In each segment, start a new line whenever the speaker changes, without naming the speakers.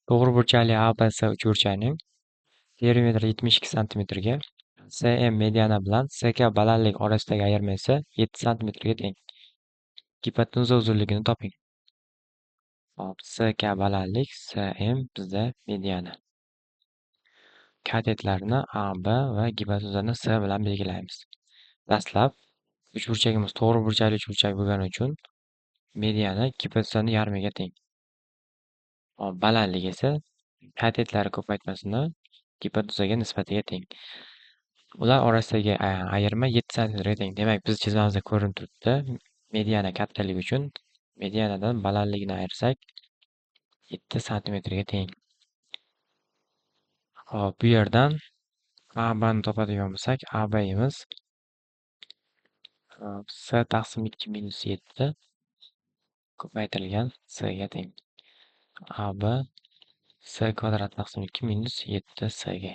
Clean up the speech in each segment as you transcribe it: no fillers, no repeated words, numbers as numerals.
To'g'ri burchakli ABC uchburchakning perimetri 72 santimetrga, CM mediana bilan CK balandlik orasidagi ayirma esa 7 santimetrga teng. Gipotenuza uzunligini toping. Hop, CK balandlik, CM bizda mediana. Katetlarni AB va gipotenuzani C bilan belgilaymiz. Dastlab uchburchagimiz to'g'ri burchakli uchburchak bo'lgani uchun mediana gipotenuzani yarmiga teng. Balandlik esa katetlari ko'paytmasini gipotenuzaga nisbatiga teng. Ular orasidagi ayirma 7 santimetrga teng. Demak, biz chizmamizda ko'rinib turibdi. Mediana kattaligi uchun medianadan balandligini ayirsak 7 santimetrga teng. Hop, bu yerdan ABni topadigan bo'lsak, ABimiz C taqsim 2 minus 7 ko'paytirilgan C ga teng. AB C kvadrat taqsim 2 minus 7 C ga.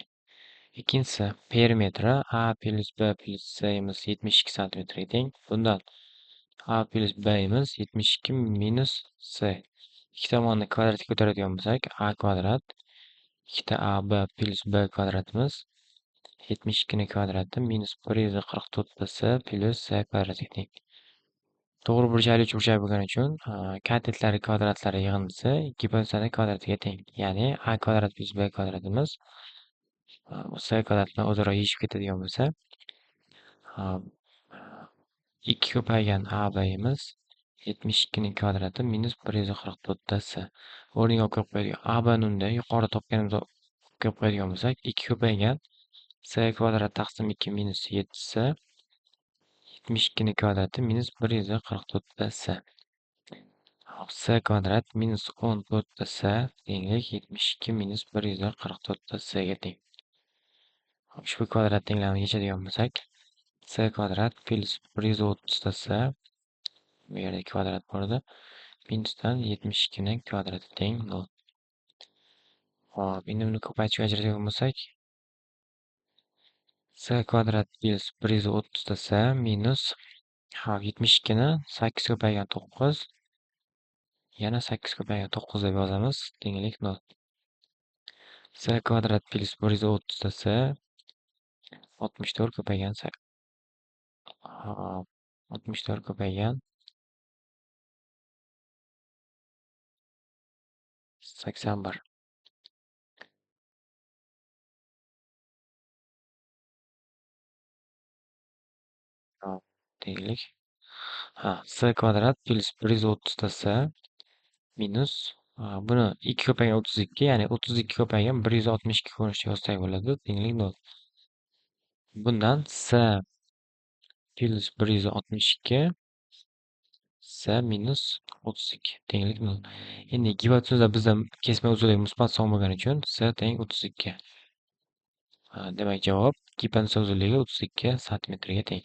Ikkinchisi, perimetri A plus B plus C imiz 72 santimetrga teng. Bundan A plus B imiz 72 minus C. Ikki tomonni kvadratga ko'taradigan bo'lsak, A kvadrat, ikkita AB plus B kvadratimiz 72 ni kvadrati minus 144 C plus C kvadratga teng. To'g'ri burchakli uchburchak bo'lgani uchun katetlari kvadratlari yig'indisi gipotenuzani kvadratiga teng. Ya'ni A kvadrat plus B kvadratimiz C kvadrat bilan o'zaro yeyishib ketadigan bo'lsa, 2 ko'paygan ABimiz 72 ning kvadrati minus 144 C. O'rniga olib qo'yadigan ABni unda yuqori topganimiz olib qo'yadigan bo'lsak, 2 ko'paygan C kvadrat taqsim 2 minus 7C 72 ning kvadrati minus 144 C. C kvadrat minus 14 C tenglik 72 minus 144 C ga teng. Ushbu kvadrat tenglarni yechadigan bo'lsak, C kvadrat plus 130 C bu yerda kvadrat bor edi. Minusdan 72 ning kvadrati teng 0. Hop, endi buni ko'paytirishga ajratadigan bo'lsak, C kvadrat plus 130 C minus 72 ni 8 ko'paygan 9 yana 8 ko'paygan 9 deb yozamiz, tenglik 0. C kvadrat plus 130 C 64 ko'paygan 64 ko'paygan 81. Tenglik C kvadrat plus 130 C minus buni 2 ko'paygan 32, ya'ni 32 ko'paygan 162 ko'rinishda yozsak bo'ladi, tenglik 0. Bundan C plus 162 C minus 32 tenglik 0. Endi gipotenuzda bizda kesma uzunlik musbat son bo'lgani uchun C teng 32. Demak, javob gipotenuza uzunligi 32 santimetrga teng.